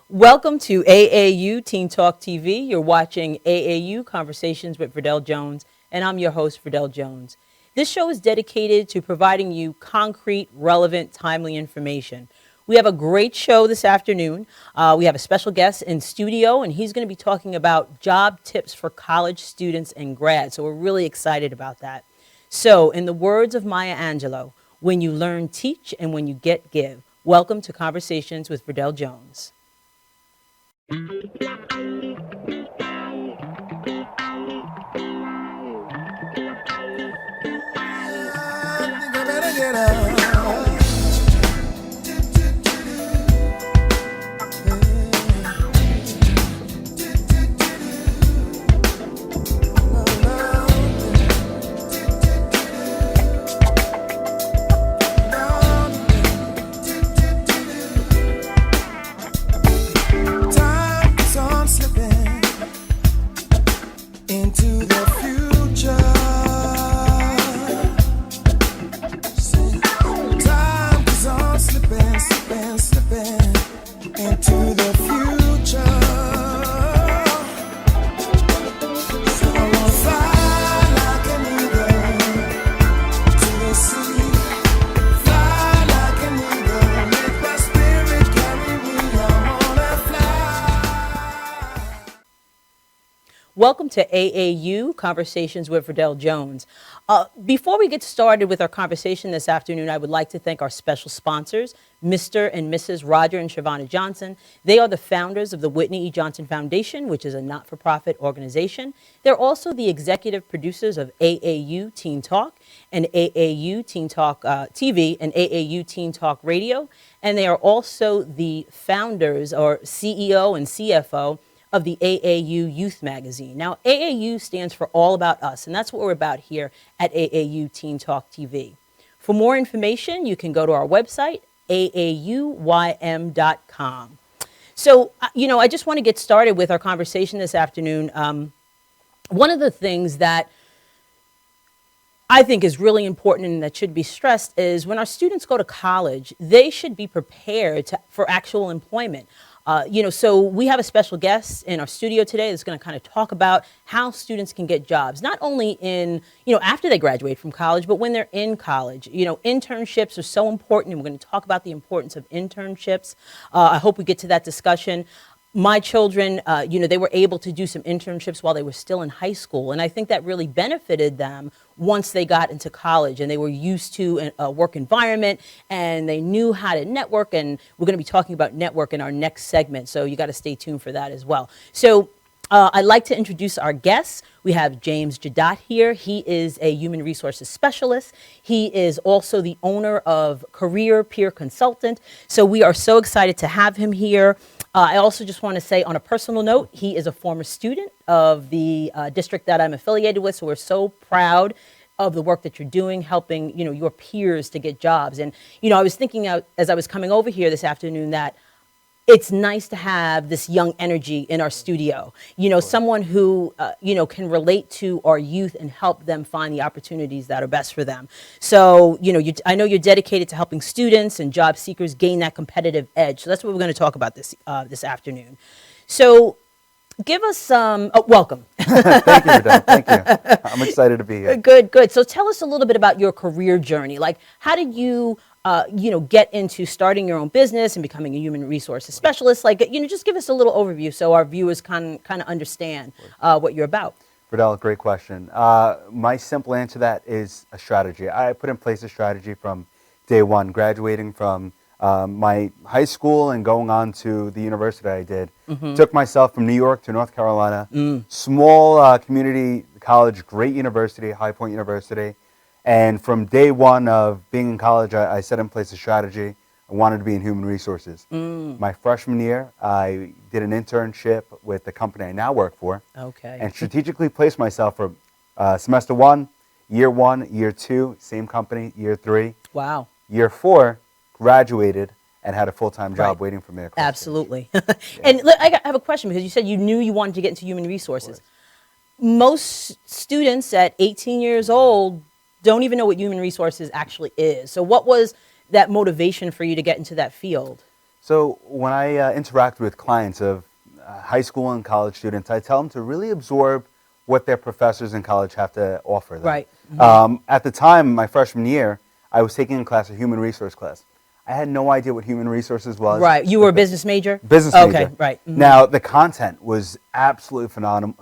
Welcome to AAU Teen Talk TV. You're watching AAU Conversations with Verdel Jones, and I'm your host, Verdel Jones. This show is dedicated to providing you concrete, relevant, timely information. We have a great show this afternoon. We have a special guest in studio, and he's going to be talking about job tips for college students and grads. So we're really excited about that. So, in the words of Maya Angelou, when you learn, teach, and when you get, give. Welcome to Conversations with Verdel Jones. Welcome to AAU Conversations with Verdel Jones. Before we get started with our conversation this afternoon, I would like to thank our special sponsors, Mr. and Mrs. Roger and Shavonna Johnson. They are the founders of the Whitney E. Johnson Foundation, which is a not-for-profit organization. They're also the executive producers of AAU Teen Talk and AAU Teen Talk TV and AAU Teen Talk Radio. And they are also the founders or CEO and CFO of the AAU Youth Magazine. Now, AAU stands for All About Us, and that's what we're about here at AAU Teen Talk TV. For more information, you can go to our website, aauym.com. So, I just want to get started with our conversation this afternoon. One of the things that I think is really important and that should be stressed is when our students go to college, they should be prepared for actual employment. So we have a special guest in our studio today that's going to kind of talk about how students can get jobs, not only in, after they graduate from college, but when they're in college. Internships are so important, and we're going to talk about the importance of internships. I hope we get to that discussion. My children, they were able to do some internships while they were still in high school. And I think that really benefited them once they got into college and they were used to a work environment and they knew how to network. And we're going to be talking about network in our next segment. So you got to stay tuned for that as well. So I'd like to introduce our guests. We have James Jadotte here. He is a human resources specialist. He is also the owner of Career Peer Consultant. So we are so excited to have him here. I also just want to say on a personal note, he is a former student of the district that I'm affiliated with. So we're so proud of the work that you're doing, helping, your peers to get jobs. And, I was thinking as I was coming over here this afternoon that it's nice to have this young energy in our studio, someone who, can relate to our youth and help them find the opportunities that are best for them. So, I know you're dedicated to helping students and job seekers gain that competitive edge. So that's what we're going to talk about this afternoon. So give us some, welcome. Thank you, Verdel. Thank you. I'm excited to be here. Good. So tell us a little bit about your career journey. Like, how did you get into starting your own business and becoming a human resources specialist? Like, just give us a little overview so our viewers can kind of understand what you're about. Verdel, great question. My simple answer to that is a strategy. I put in place a strategy from day one, graduating from my high school and going on to the university I did. Mm-hmm. Took myself from New York to North Carolina. Small community college, great university, High Point University. And from day one of being in college, I set in place a strategy. I wanted to be in human resources. My freshman year, I did an internship with the company I now work for. Okay. And strategically placed myself for semester one, year two, same company, year three. Wow. Year four, graduated and had a full-time job waiting for me. Absolutely. And I have a question because you said you knew you wanted to get into human resources. Most students at 18 years old don't even know what human resources actually is. So what was that motivation for you to get into that field? So when I interact with clients of high school and college students, I tell them to really absorb what their professors in college have to offer them. Right. Mm-hmm. At the time, my freshman year, I was taking a class, a human resource class. I had no idea what human resources was. Right. You were a business major? Business Okay, major. right. Mm-hmm. Now, the content was absolutely phenomenal.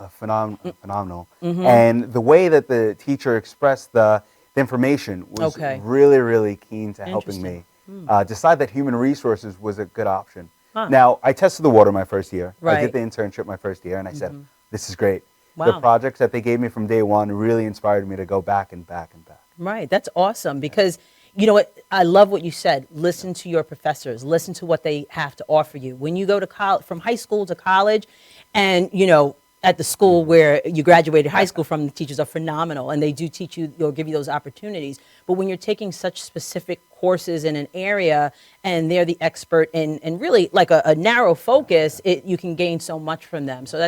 Mm-hmm. And the way that the teacher expressed the information was Okay. really, really keen to helping me Interesting. decide that human resources was a good option. Huh. Now, I tested the water my first year. I Right. did the internship my first year, and I said, this is great. The Wow. projects that they gave me from day one really inspired me to go back and back and back. Right. That's awesome because you know what? I love what you said. Listen to your professors. Listen to what they have to offer you. When you go to college, from high school to college, and you know, at the school where you graduated high school from, the teachers are phenomenal and they do teach you, they'll give you those opportunities. But when you're taking such specific courses in an area and they're the expert and really like a narrow focus, you can gain so much from them. So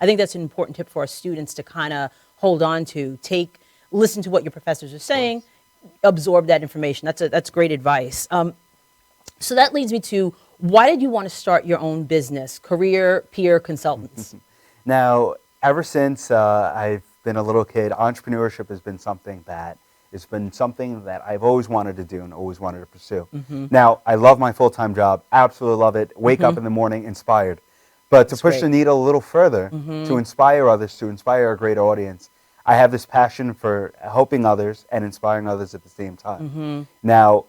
I think that's an important tip for our students to kind of hold on to. Listen to what your professors are saying, absorb that information. That's great advice. So that leads me to, why did you want to start your own business, Career Peer Consultants? Now, ever since I've been a little kid, entrepreneurship has been something that I've always wanted to do and always wanted to pursue. Now, I love my full-time job, absolutely love it, wake up in the morning inspired. But to push the needle a little further, to inspire others, to inspire a great audience, I have this passion for helping others and inspiring others at the same time. Now,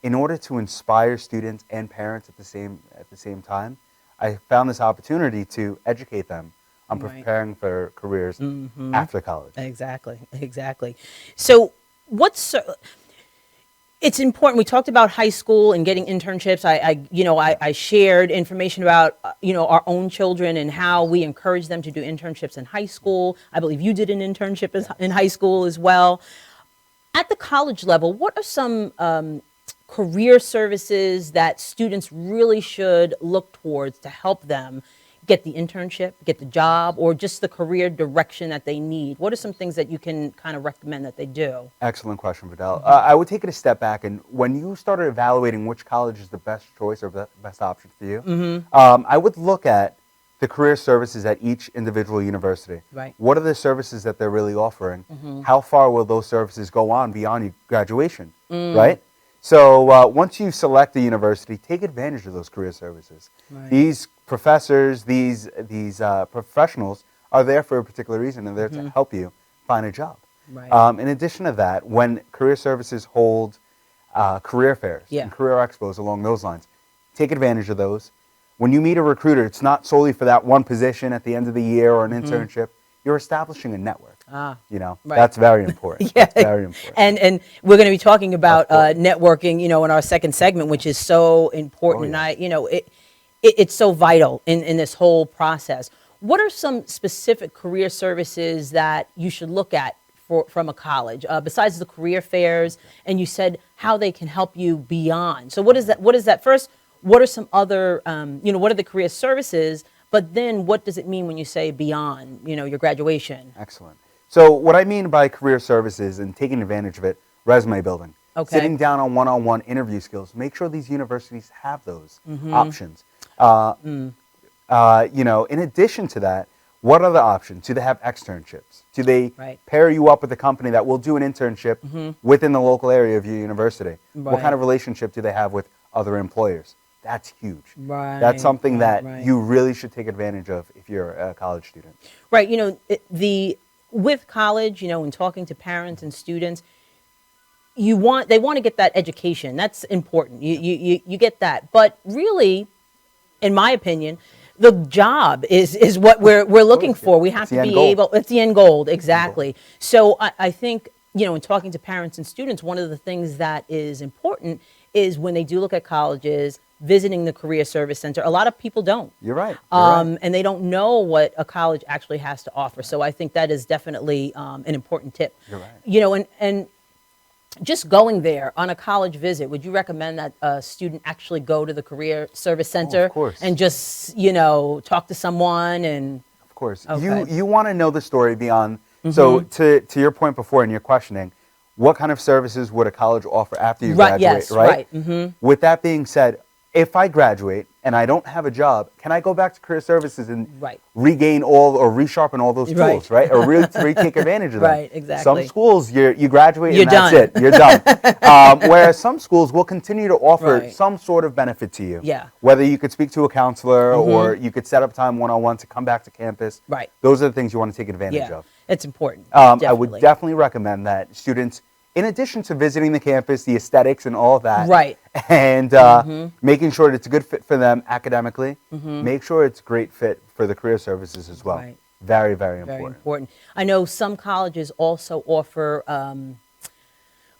in order to inspire students and parents at the same time, I found this opportunity to educate them on preparing for careers after college. Exactly. So it's important. We talked about high school and getting internships. I shared information about our own children and how we encourage them to do internships in high school. I believe you did an internship in high school as well. At the college level, what are some career services that students really should look towards to help them get the internship, get the job, or just the career direction that they need? What are some things that you can kind of recommend that they do? Excellent question, Verdel. I would take it a step back, and when you started evaluating which college is the best choice or the best option for you, I would look at the career services at each individual university. Right. What are the services that they're really offering? How far will those services go on beyond your graduation, right? So once you select a university, take advantage of those career services. Right. These professors, these professionals are there for a particular reason, and they're to help you find a job. Right. In addition to that, when career services hold career fairs and career expos along those lines, take advantage of those. When you meet a recruiter, it's not solely for that one position at the end of the year or an internship. You're establishing a network. That's very important. That's very important. And we're going to be talking about networking, in our second segment, which is so important. And it's so vital in this whole process. What are some specific career services that you should look at from a college, besides the career fairs? And you said how they can help you beyond. So what is that? First, what are some other, what are the career services? But then what does it mean when you say beyond, your graduation? Excellent. So what I mean by career services and taking advantage of it, resume building. Okay. Sitting down on one-on-one interview skills. Make sure these universities have those options. In addition to that, what are the options? Do they have externships? Do they pair you up with a company that will do an internship within the local area of your university? What kind of relationship do they have with other employers? That's huge. Right. That's something that you really should take advantage of if you're a college student. Right. With college, in talking to parents and students, they want to get that education. That's important. You get that. But really, in my opinion, the job is what we're looking for. We have to be able. It's the end goal, exactly. So I think in talking to parents and students, one of the things that is important is when they do look at colleges, visiting the Career Service Center. A lot of people don't. You're right. And they don't know what a college actually has to offer. So I think that is definitely an important tip. You're right. And just going there on a college visit, would you recommend that a student actually go to the Career Service Center? Of course. And just, talk to someone and... Of course. Okay. You want to know the story beyond. So to your point before in your questioning, what kind of services would a college offer after you graduate, yes, right? With that being said, if I graduate and I don't have a job, can I go back to career services and Right. regain all or resharpen all those Right. tools, right? Or really take advantage of them. Right, exactly. Some schools, you graduate You're and that's done. it. You're done. Whereas some schools will continue to offer Right. some sort of benefit to you. Yeah. Whether you could speak to a counselor or you could set up time one-on-one to come back to campus. Right. Those are the things you want to take advantage Yeah, of. it's important. I would definitely recommend that students, in addition to visiting the campus, the aesthetics and all of that, Right. and making sure that it's a good fit for them academically, make sure it's a great fit for the career services as well. Right. Very, very important. Very important. I know some colleges also offer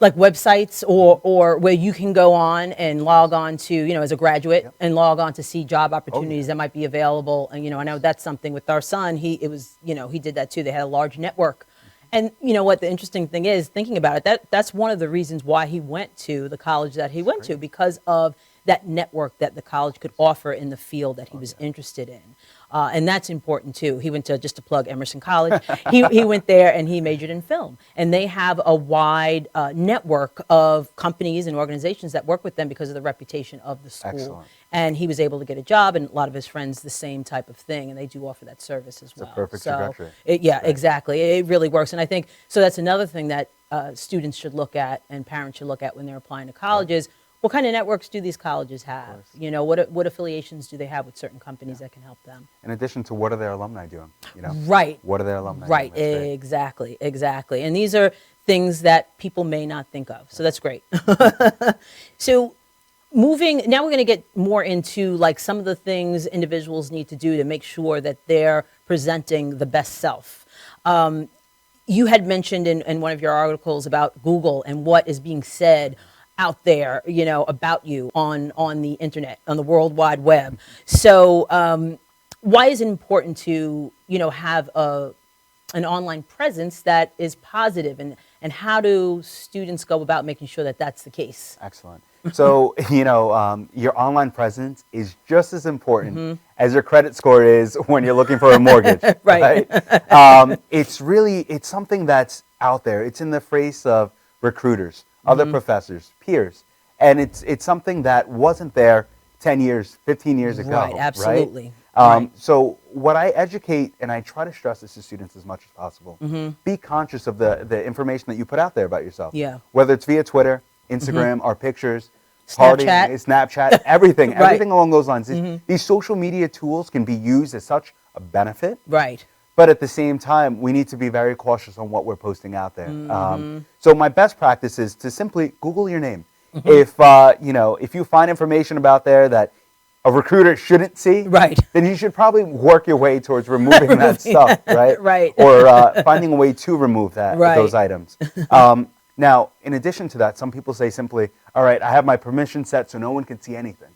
like websites or where you can go on and log on to, as a graduate and log on to see job opportunities that might be available. And, I know that's something with our son. He did that too. They had a large network. And you know what the interesting thing is, thinking about it, that's one of the reasons why he went to the college that he went to, because of that network that the college could offer in the field that he was interested in. And that's important too. He went to, just to plug Emerson College, he went there and he majored in film. And they have a wide network of companies and organizations that work with them because of the reputation of the school. Excellent. And he was able to get a job, and a lot of his friends the same type of thing, and they do offer that service as well. It's a perfect trajectory. Exactly. It really works. And I think, so that's another thing that students should look at and parents should look at when they're applying to colleges. What kind of networks do these colleges have? What affiliations do they have with certain companies that can help them? In addition to, what are their alumni doing? Right. What are their alumni Right. doing? Exactly. And these are things that people may not think of. So that's great. So now we're going to get more into like some of the things individuals need to do to make sure that they're presenting the best self. You had mentioned in one of your articles about Google and what is being said out there, about you on the internet, on the World Wide Web. So why is it important to, have an online presence that is positive, and how do students go about making sure that that's the case? Excellent. So, your online presence is just as important as your credit score is when you're looking for a mortgage. Right. It's something that's out there. It's in the face of recruiters, other professors, peers. And it's something that wasn't there 10 years, 15 years ago. Right, absolutely. Right? So what I educate, and I try to stress this to students as much as possible, be conscious of the information that you put out there about yourself. Yeah. Whether it's via Twitter, Instagram, our pictures, Snapchat. Snapchat, everything, Right. everything along those lines. These social media tools can be used as such a benefit. Right. But at the same time, we need to be very cautious on what we're posting out there. So my best practice is to simply Google your name. If you find information about there that a recruiter shouldn't see, Right. then you should probably work your way towards removing that stuff, right? Right. Or finding a way to remove those items. Now, in addition to that, some people say simply, all right, I have my permission set so no one can see anything.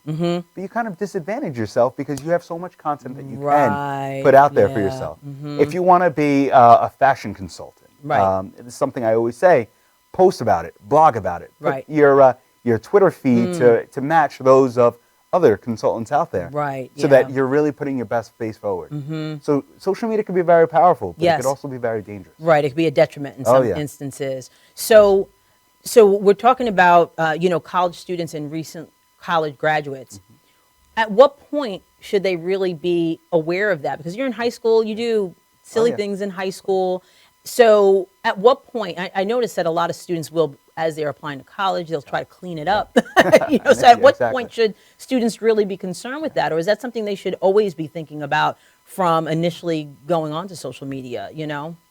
But you kind of disadvantage yourself because you have so much content that you can put out there for yourself. If you want to be a fashion consultant, it's something I always say, post about it, blog about it. Put your Twitter feed to match those of other consultants out there. Right. So that you're really putting your best face forward. So social media can be very powerful, but it could also be very dangerous. Right. It could be a detriment in some instances. So we're talking about, college students and recent college graduates. At what point should they really be aware of that? Because you're in high school, you do silly things in high school. So at what point, I noticed that a lot of students will, as they're applying to college, they'll try to clean it up. So at what point should students really be concerned with that? Or is that something they should always be thinking about from initially going on to social media,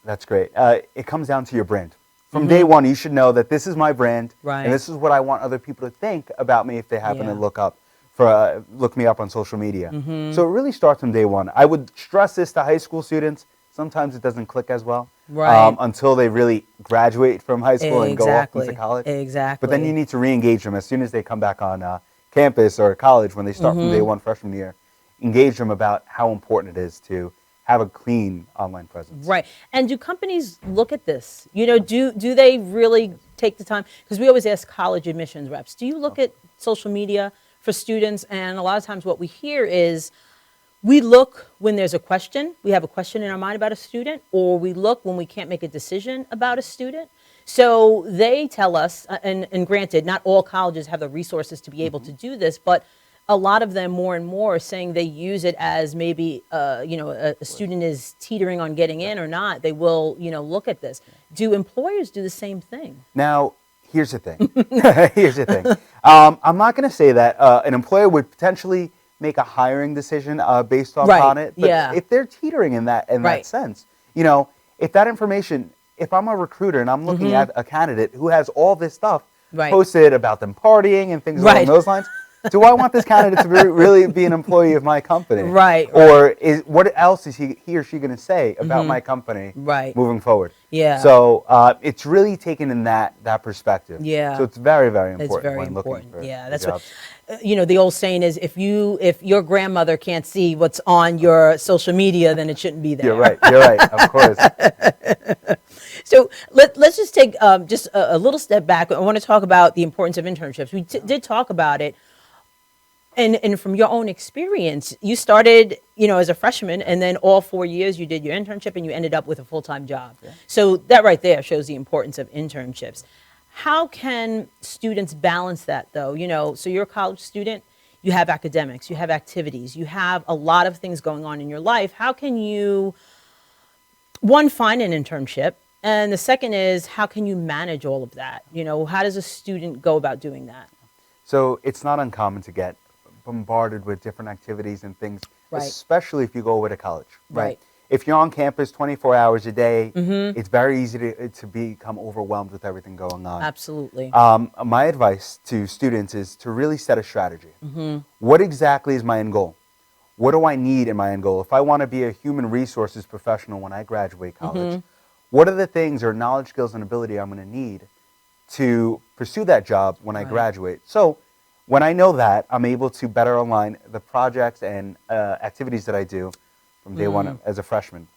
That's great. It comes down to your brand. From day one, you should know that this is my brand, and this is what I want other people to think about me if they happen to look me up on social media. So it really starts from day one. I would stress this to high school students. Sometimes it doesn't click as well until they really graduate from high school and go off into college. Exactly. But then you need to re-engage them as soon as they come back on campus or college when they start from day one freshman year. Engage them about how important it is to have a clean online presence. Right. And do companies look at this? Do they really take the time? Because we always ask college admissions reps, do you look at social media for students? And a lot of times what we hear is, we look when there's a question, we have a question in our mind about a student, or we look when we can't make a decision about a student. So they tell us, and granted, not all colleges have the resources to be able to do this, but a lot of them more and more are saying they use it as maybe, a student is teetering on getting in or not. They will, look at this. Do employers do the same thing? Now, here's the thing. Here's the thing. I'm not going to say that an employer would potentially make a hiring decision based upon it. But if they're teetering in that sense, if that information, if I'm a recruiter and I'm looking at a candidate who has all this stuff posted about them partying and things along those lines, do I want this candidate to really be an employee of my company? Or what else is he or she going to say about my company moving forward? So it's really taken in that perspective. So it's very, very important. It's very when important. Looking for That's jobs. what the old saying is: if your grandmother can't see what's on your social media, then it shouldn't be there. You're right. You're right. Of course. So let's just take just a little step back. I want to talk about the importance of internships. We did talk about it. And from your own experience, you started, as a freshman, and then all 4 years you did your internship and you ended up with a full-time job. So that right there shows the importance of internships. How can students balance that, though? So you're a college student, you have academics, you have activities, you have a lot of things going on in your life. How can you, one, find an internship? And the second is, how can you manage all of that? How does a student go about doing that? So it's not uncommon to get bombarded with different activities and things, especially if you go away to college. If you're on campus 24 hours a day, it's very easy to become overwhelmed with everything going on. Absolutely. My advice to students is to really set a strategy. What exactly is my end goal? What do I need in my end goal? If I want to be a human resources professional when I graduate college, what are the things or knowledge, skills, and ability I'm going to need to pursue that job when I graduate? So when I know that, I'm able to better align the projects and activities that I do from day one as a freshman.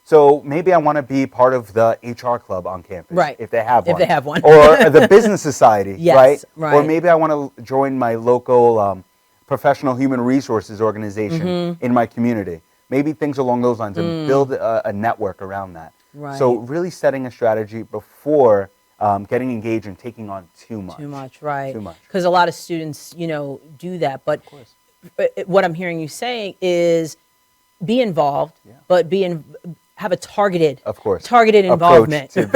So maybe I want to be part of the HR club on campus, if they have one. If they have one. Or the business society, right? Or maybe I want to join my local professional human resources organization in my community. Maybe things along those lines and build a network around that. So really setting a strategy before getting engaged and taking on too much. Too much. Too much. Because a lot of students, do that. But what I'm hearing you saying is be involved, but have a targeted involvement. To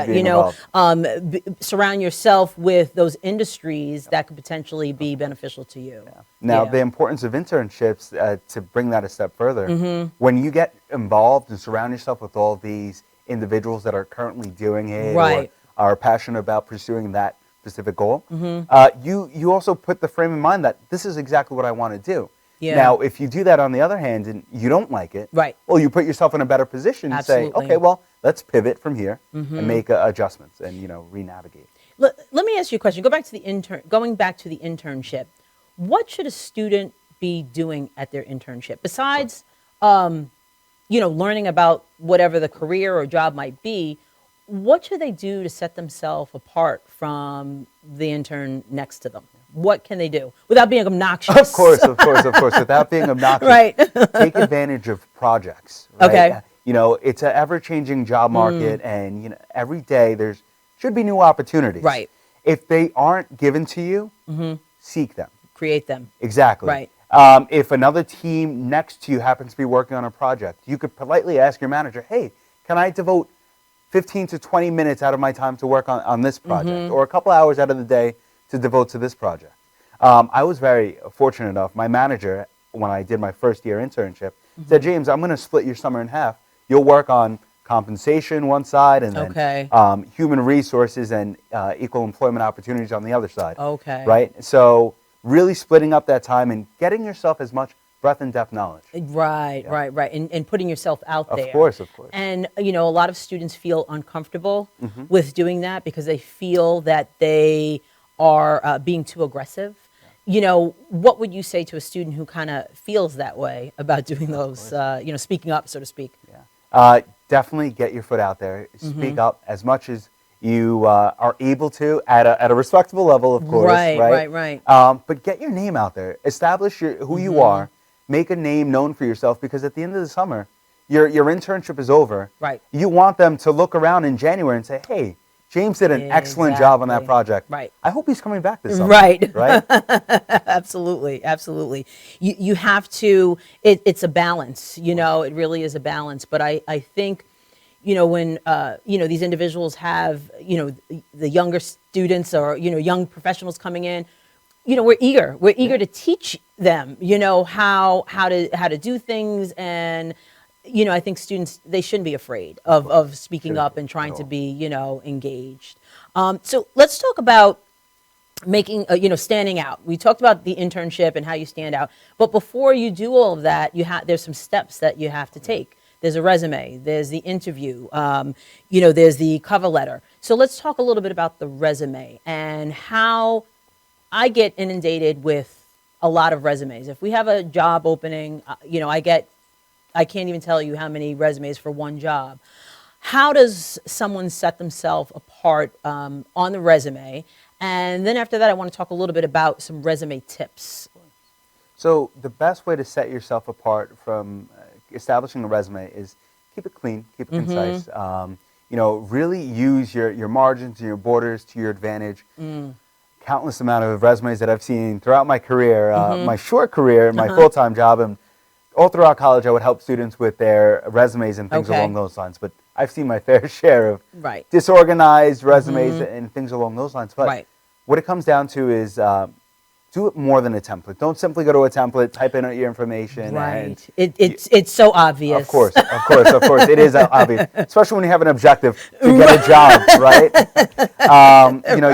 being, surround yourself with those industries that could potentially be beneficial to you. Now, the importance of internships, to bring that a step further, when you get involved and surround yourself with all these individuals that are currently doing it or are passionate about pursuing that specific goal, you also put the frame in mind that this is exactly what I want to do. Now, if you do that on the other hand and you don't like it, well, you put yourself in a better position to say, okay, well, let's pivot from here and make adjustments and, re-navigate. Let me ask you a question. Going back to the internship, what should a student be doing at their internship besides, learning about whatever the career or job might be? What should they do to set themselves apart from the intern next to them? What can they do without being obnoxious? Of course. Without being obnoxious. Take advantage of projects. It's an ever-changing job market, and every day there should be new opportunities. If they aren't given to you, seek them. Create them. Exactly. If another team next to you happens to be working on a project, you could politely ask your manager, hey, can I devote 15 to 20 minutes out of my time to work on this project, or a couple hours out of the day to devote to this project? I was very fortunate enough. My manager, when I did my first year internship, said, James, I'm going to split your summer in half. You'll work on compensation one side and then human resources and equal employment opportunities on the other side. So really splitting up that time and getting yourself as much breadth and depth knowledge. Right. And putting yourself out there. Of course. And, a lot of students feel uncomfortable with doing that because they feel that they are being too aggressive. What would you say to a student who kind of feels that way about doing those, speaking up, so to speak? Definitely get your foot out there. Speak up as much as you are able to at a respectable level, of course. Right. But get your name out there. Establish who you are. Make a name known for yourself, because at the end of the summer, your internship is over. You want them to look around in January and say, hey, James did an excellent job on that Exactly. project. Right. I hope he's coming back this summer. Right. Right? Absolutely. Absolutely. You have to, it's a balance, it really is a balance. But I think, when, these individuals have, the younger students or, young professionals coming in, we're eager to teach them, how to do things. And, I think students, they shouldn't be afraid of speaking up and trying to be, engaged. So let's talk about making, standing out. We talked about the internship and how you stand out, but before you do all of that, there's some steps that you have to take. There's a resume, there's the interview, there's the cover letter. So let's talk a little bit about the resume and how I get inundated with a lot of resumes. If we have a job opening, I can't even tell you how many resumes for one job. How does someone set themselves apart on the resume? And then after that, I want to talk a little bit about some resume tips. So the best way to set yourself apart from establishing a resume is keep it clean, keep it concise. Really use your margins and your borders to your advantage. Countless amount of resumes that I've seen throughout my career, my short career, my full-time job, and all throughout college, I would help students with their resumes and things along those lines. But I've seen my fair share of disorganized resumes and things along those lines. But what it comes down to is do it more than a template. Don't simply go to a template, type in your information. Right. It's so obvious. Of course. It is obvious, especially when you have an objective to get a job, right?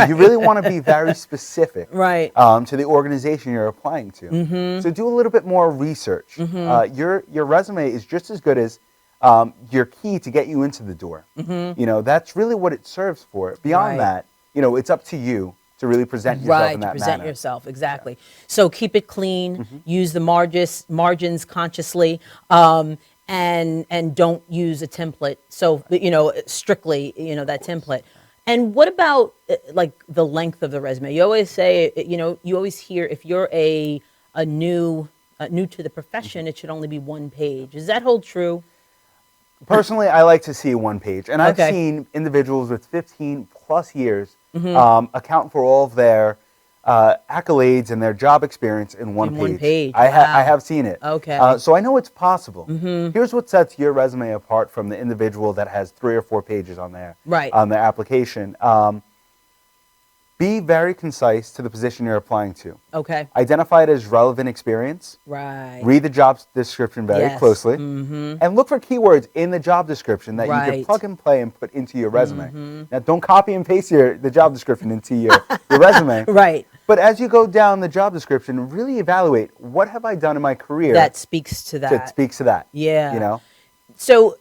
You really want to be very specific to the organization you're applying to. So do a little bit more research. Your resume is just as good as your key to get you into the door. That's really what it serves for. Beyond that, it's up to you to really present yourself in that manner. Present yourself, exactly. Yeah. So keep it clean, use the margins consciously, and don't use a template. So, strictly, that template. And what about like the length of the resume? You always say, you always hear if you're a new to the profession, it should only be one page. Does that hold true? Personally, I like to see one page. And I've seen individuals with 15 plus years account for all of their accolades and their job experience in one page. I have seen it. So I know it's possible. Here's what sets your resume apart from the individual that has 3 or 4 pages on their application. Be very concise to the position you're applying to. Identify it as relevant experience. Read the job description very closely. And look for keywords in the job description that you can plug and play and put into your resume. Now, don't copy and paste the job description into your resume. But as you go down the job description, really evaluate, what have I done in my career that speaks to that. That speaks to that. So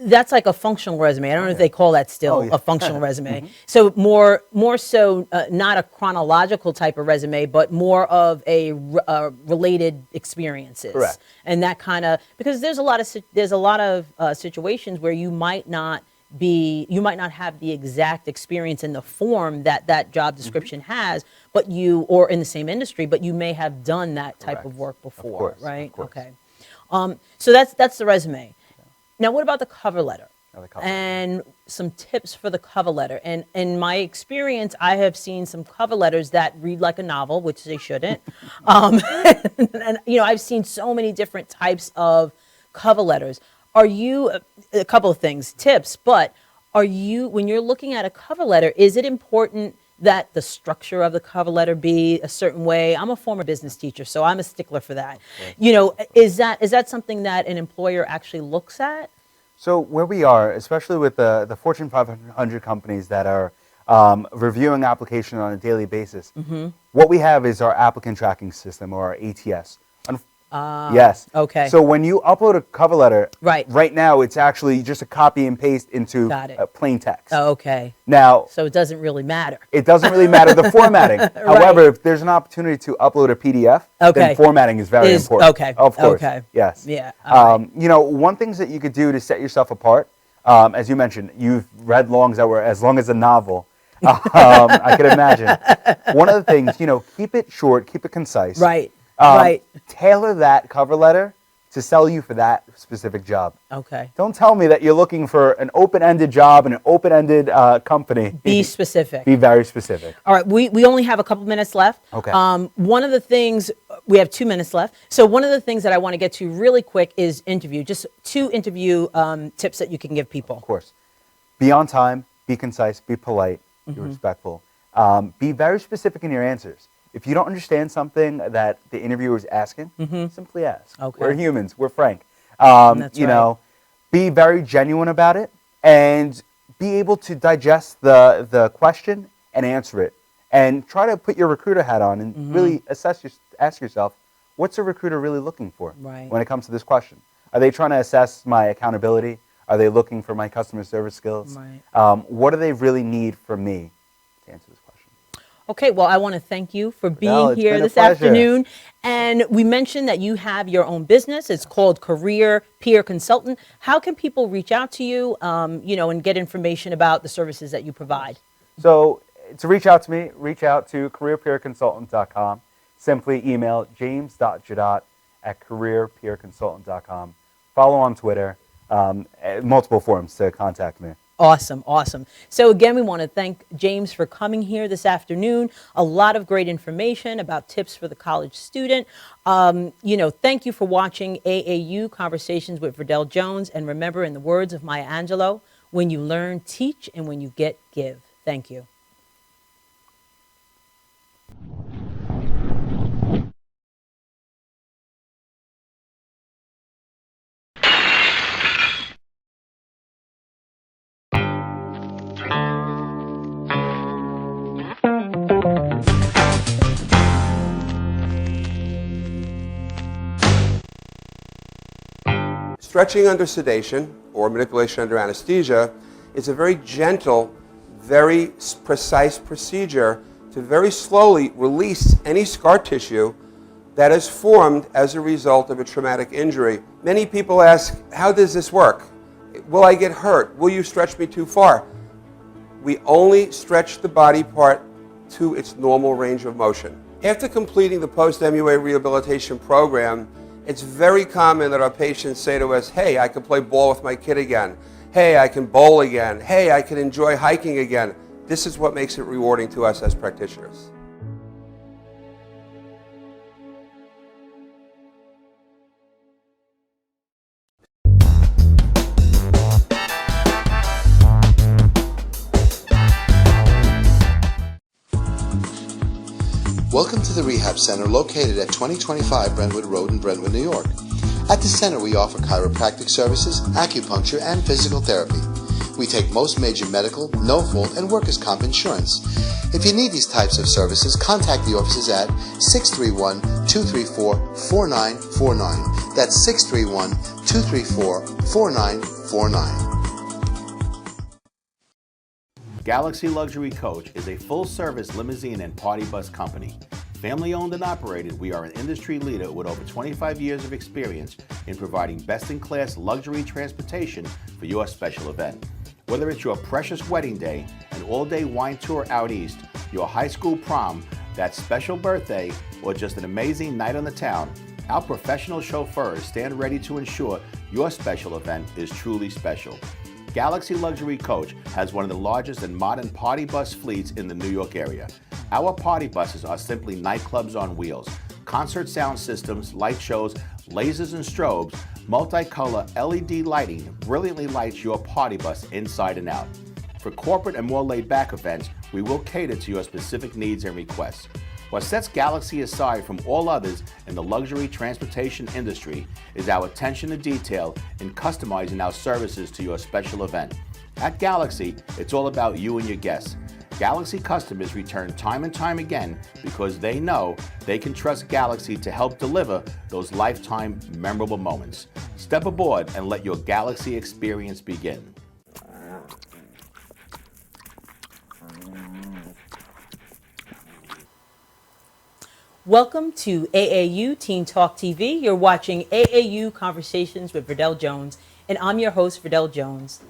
that's like a functional resume. I don't know if they call that still a functional resume. So more so not a chronological type of resume, but more of a related experiences. And that kind of, because there's a lot of situations where you might not have the exact experience in the form that job description has, but or in the same industry, but you may have done that type of work before, right? So that's the resume. Now, what about the cover letter? And some tips for the cover letter. And in my experience, I have seen some cover letters that read like a novel, which they shouldn't. And I've seen so many different types of cover letters. Are you, a couple of things, tips, but when you're looking at a cover letter, is it important that the structure of the cover letter be a certain way? I'm a former business teacher, so I'm a stickler for that. Is that something that an employer actually looks at? So where we are, especially with the Fortune 500 companies that are reviewing applications on a daily basis, what we have is our applicant tracking system, or our ATS. Yes. So when you upload a cover letter, right now it's actually just a copy and paste into plain text. Now, so it doesn't really matter. It doesn't really matter the formatting. However, if there's an opportunity to upload a PDF, then formatting is very important. Of course. Yes. Yeah. One thing that you could do to set yourself apart, as you mentioned, you've read longs that were as long as a novel. I could imagine. One of the things, keep it short, keep it concise. Tailor that cover letter to sell you for that specific job. Okay. Don't tell me that you're looking for an open-ended job and an open-ended company. Be specific. Be very specific. All right, we only have a couple minutes left. Okay. One of the things, we have 2 minutes left. So one of the things that I want to get to really quick is interview. Just 2 interview tips that you can give people. Of course. Be on time, be concise, be polite, be respectful. Be very specific in your answers. If you don't understand something that the interviewer is asking, simply ask. Okay. We're humans. We're frank. That's you right. know, be very genuine about it and be able to digest the question and answer it. And try to put your recruiter hat on and really ask yourself, what's a recruiter really looking for when it comes to this question? Are they trying to assess my accountability? Are they looking for my customer service skills? Right. What do they really need from me to answer this question? Okay, well, I want to thank you for being Well, it's here been a this pleasure. afternoon. And we mentioned that you have your own business. It's called Career Peer Consultant. How can people reach out to you, and get information about the services that you provide? So to reach out to me, reach out to careerpeerconsultant.com. Simply email james.jadotte@careerpeerconsultant.com. Follow on Twitter, multiple forums to contact me. Awesome, awesome. So again, we want to thank James for coming here this afternoon. A lot of great information about tips for the college student. Thank you for watching AAU Conversations with Verdel Jones. And remember, in the words of Maya Angelou, when you learn, teach, and when you get, give. Thank you. Stretching under sedation or manipulation under anesthesia is a very gentle, very precise procedure to very slowly release any scar tissue that is formed as a result of a traumatic injury. Many people ask, how does this work? Will I get hurt? Will you stretch me too far? We only stretch the body part to its normal range of motion. After completing the post-MUA rehabilitation program, it's very common that our patients say to us, hey, I can play ball with my kid again. Hey, I can bowl again. Hey, I can enjoy hiking again. This is what makes it rewarding to us as practitioners. Welcome to the Rehab Center located at 2025 Brentwood Road in Brentwood, New York. At the center we offer chiropractic services, acupuncture, and physical therapy. We take most major medical, no-fault, and workers' comp insurance. If you need these types of services, contact the offices at 631-234-4949. That's 631-234-4949. Galaxy Luxury Coach is a full-service limousine and party bus company. Family-owned and operated, we are an industry leader with over 25 years of experience in providing best-in-class luxury transportation for your special event. Whether it's your precious wedding day, an all-day wine tour out east, your high school prom, that special birthday, or just an amazing night on the town, our professional chauffeurs stand ready to ensure your special event is truly special. Galaxy Luxury Coach has one of the largest and modern party bus fleets in the New York area. Our party buses are simply nightclubs on wheels. Concert sound systems, light shows, lasers and strobes, multicolor LED lighting brilliantly lights your party bus inside and out. For corporate and more laid-back events, we will cater to your specific needs and requests. What sets Galaxy aside from all others in the luxury transportation industry is our attention to detail in customizing our services to your special event. At Galaxy, it's all about you and your guests. Galaxy customers return time and time again because they know they can trust Galaxy to help deliver those lifetime memorable moments. Step aboard and let your Galaxy experience begin. Welcome to AAU Teen Talk TV. You're watching AAU Conversations with Verdel Jones, and I'm your host, Verdel Jones.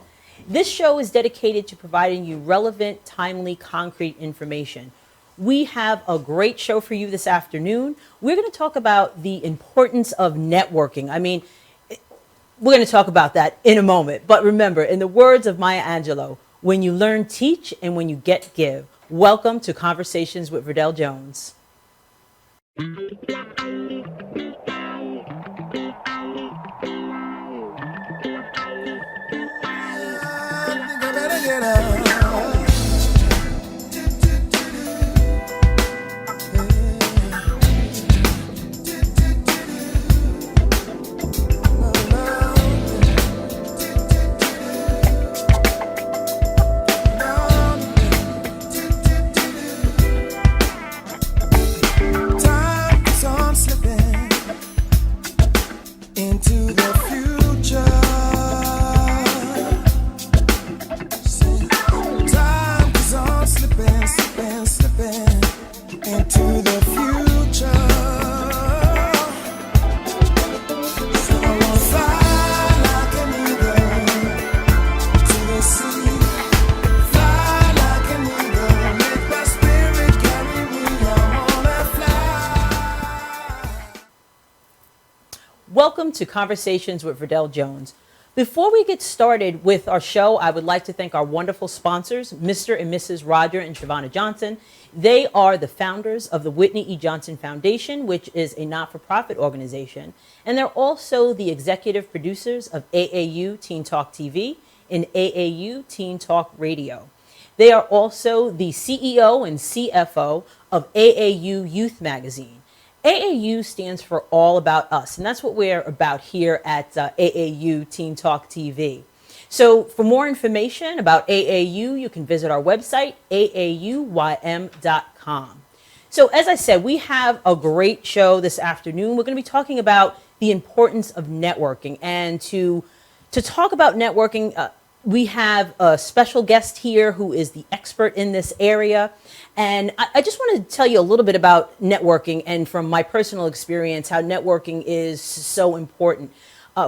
This show is dedicated to providing you relevant, timely, concrete information. We have a great show for you this afternoon. We're going to talk about the importance of networking. I mean, we're going to talk about that in a moment. But remember, in the words of Maya Angelou, when you learn, teach, and when you get, give. Welcome to Conversations with Verdel Jones. Welcome to Conversations with Verdel Jones. Before we get started with our show, I would like to thank our wonderful sponsors, Mr. and Mrs. Roger and Shavonna Johnson. They are the founders of the Whitney E. Johnson Foundation, which is a not-for-profit organization. And they're also the executive producers of AAU Teen Talk TV and AAU Teen Talk Radio. They are also the CEO and CFO of AAU Youth Magazine. AAU stands for All About Us, and that's what we're about here at AAU Teen Talk TV. So for more information about AAU, you can visit our website, aaum.com. So as I said, we have a great show this afternoon. We're going to be talking about the importance of networking. And to talk about networking, we have a special guest here who is the expert in this area. And I just want to tell you a little bit about networking and from my personal experience, how networking is so important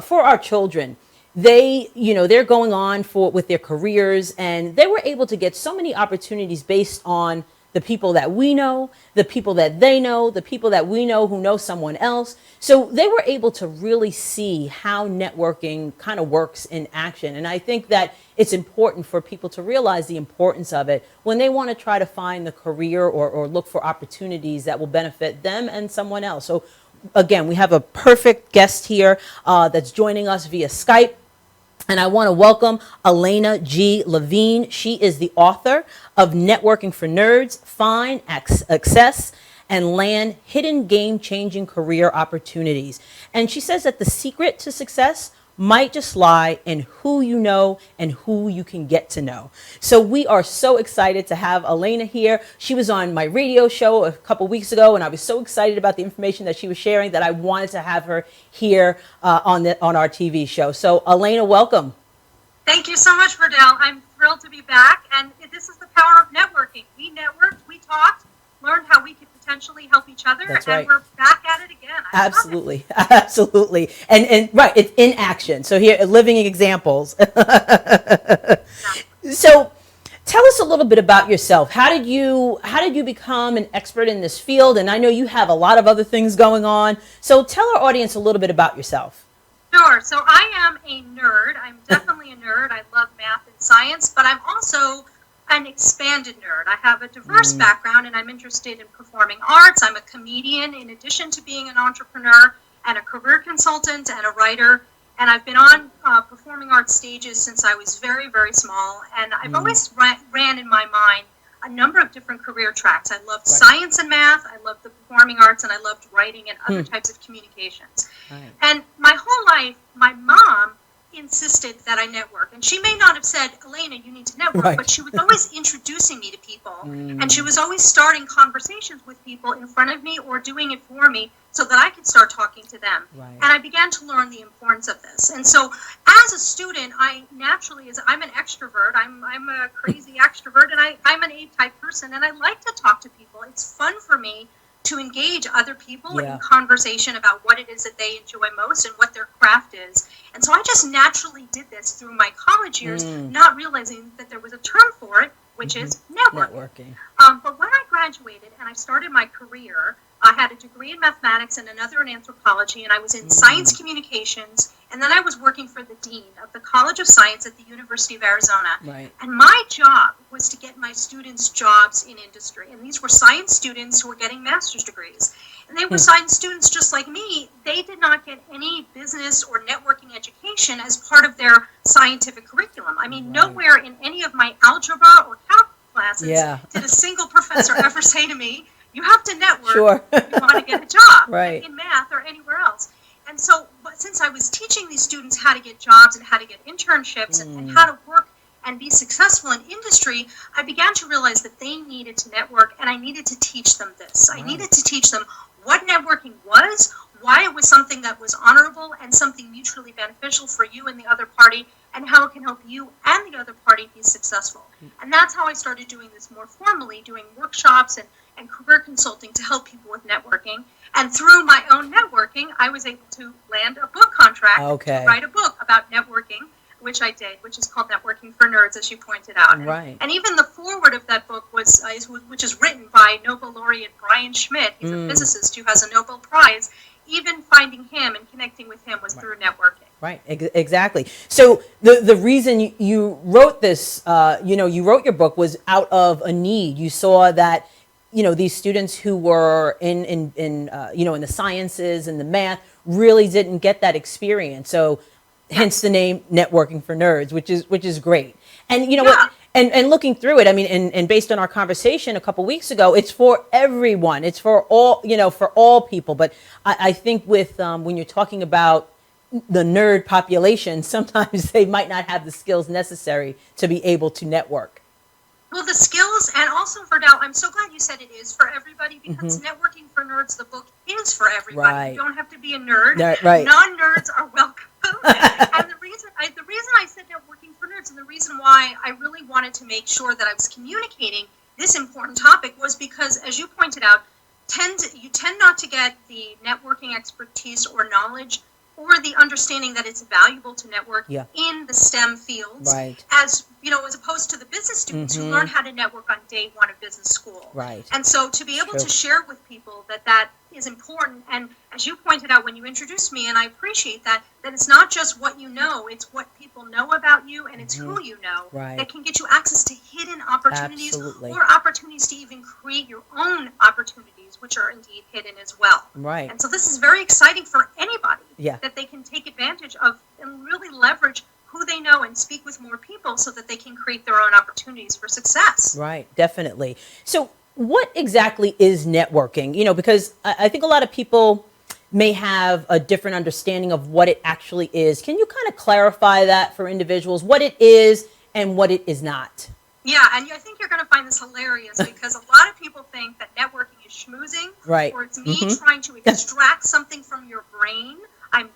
for our children. They're going on with their careers, and they were able to get so many opportunities based on the people that we know, the people that they know, the people that we know who know someone else. So they were able to really see how networking kind of works in action. And I think that it's important for people to realize the importance of it when they want to try to find the career or look for opportunities that will benefit them and someone else. So again, we have a perfect guest here that's joining us via Skype. And I want to welcome Alaina G. Levine. She is the author of Networking for Nerds, Find Access and Land Hidden Game-Changing Career Opportunities. And she says that the secret to success might just lie in who you know and who you can get to know. So we are so excited to have Alaina here. She was on my radio show a couple weeks ago, and I was so excited about the information that she was sharing that I wanted to have her here on our TV show. So Alaina, welcome. Thank you so much, Verdel. I'm thrilled to be back, and this is the power of networking. We networked, we talked, learned how we could potentially help each other. That's and right. We're back at it again. Absolutely. Absolutely. And right, it's in action. So here, living examples. So tell us a little bit about yourself. How did you become an expert in this field? And I know you have a lot of other things going on. So tell our audience a little bit about yourself. Sure. So I am a nerd. I'm definitely a nerd. I love math and science, but I'm also an expanded nerd. I have a diverse background, and I'm interested in performing arts. I'm a comedian in addition to being an entrepreneur and a career consultant and a writer. And I've been on performing arts stages since I was very, very small. And I've always ran in my mind a number of different career tracks. I loved science and math. I loved the performing arts, and I loved writing and other types of communications. Right. And my whole life, my mom insisted that I network. And she may not have said, Alaina, you need to network, but she was always introducing me to people. And she was always starting conversations with people in front of me or doing it for me so that I could start talking to them. Right. And I began to learn the importance of this. And so as a student, I'm an extrovert. I'm a crazy extrovert, and I'm an A-type person, and I like to talk to people. It's fun for me to engage other people in conversation about what it is that they enjoy most and what their craft is. And so I just naturally did this through my college years, not realizing that there was a term for it, which is networking. But when I graduated and I started my career, I had a degree in mathematics and another in anthropology, and I was in science communications, and then I was working for the dean of the College of Science at the University of Arizona. Right. And my job was to get my students jobs in industry. And these were science students who were getting master's degrees. And they were science students just like me. They did not get any business or networking education as part of their scientific curriculum. I mean, nowhere in any of my algebra or calculus classes did a single professor ever say to me, you have to network if you want to get a job in math or anywhere else. And so, but since I was teaching these students how to get jobs and how to get internships and how to work and be successful in industry, I began to realize that they needed to network, and I needed to teach them this. I needed to teach them what networking was, why it was something that was honorable and something mutually beneficial for you and the other party, and how it can help you and the other party be successful. And that's how I started doing this more formally, doing workshops and career consulting to help people with networking. And through my own networking, I was able to land a book contract to write a book about networking, which I did, which is called Networking for Nerds, as you pointed out. And even the foreword of that book was, which is written by Nobel laureate Brian Schmidt. He's a physicist who has a Nobel Prize. Even finding him and connecting with him was through networking. Right, exactly. So the reason you wrote this, you wrote your book was out of a need. You saw that, these students who were in the sciences and the math really didn't get that experience. So hence the name Networking for Nerds, which is great. And you know what? And looking through it, I mean, and based on our conversation a couple weeks ago, it's for everyone. It's for all, for all people. But I think with when you're talking about the nerd population, sometimes they might not have the skills necessary to be able to network. Well, the skills, and also, Verdel, I'm so glad you said it is for everybody, because Networking for Nerds, the book, is for everybody. Right. You don't have to be a nerd. Right. Non-nerds are welcome. And the reason I said Networking for Nerds, and the reason why I really wanted to make sure that I was communicating this important topic, was because, as you pointed out, you tend not to get the networking expertise or knowledge or the understanding that it's valuable to network in the STEM fields, as opposed to the business students who learn how to network on day one of business school. And so to be able to share with people that is important, and as you pointed out when you introduced me, and I appreciate that it's not just what you know, it's what people know about you, and it's who you know that can get you access to hidden opportunities or opportunities to even create your own opportunities, which are indeed hidden as well. And so this is very exciting for anybody that they can take advantage of and really leverage who they know and speak with more people so that they can create their own opportunities for success. Right, definitely. So what exactly is networking? Because I think a lot of people may have a different understanding of what it actually is. Can you kind of clarify that for individuals, what it is and what it is not? Yeah, and I think you're going to find this hilarious because a lot of people think that networking is schmoozing, or it's me trying to extract something from your brain. I'm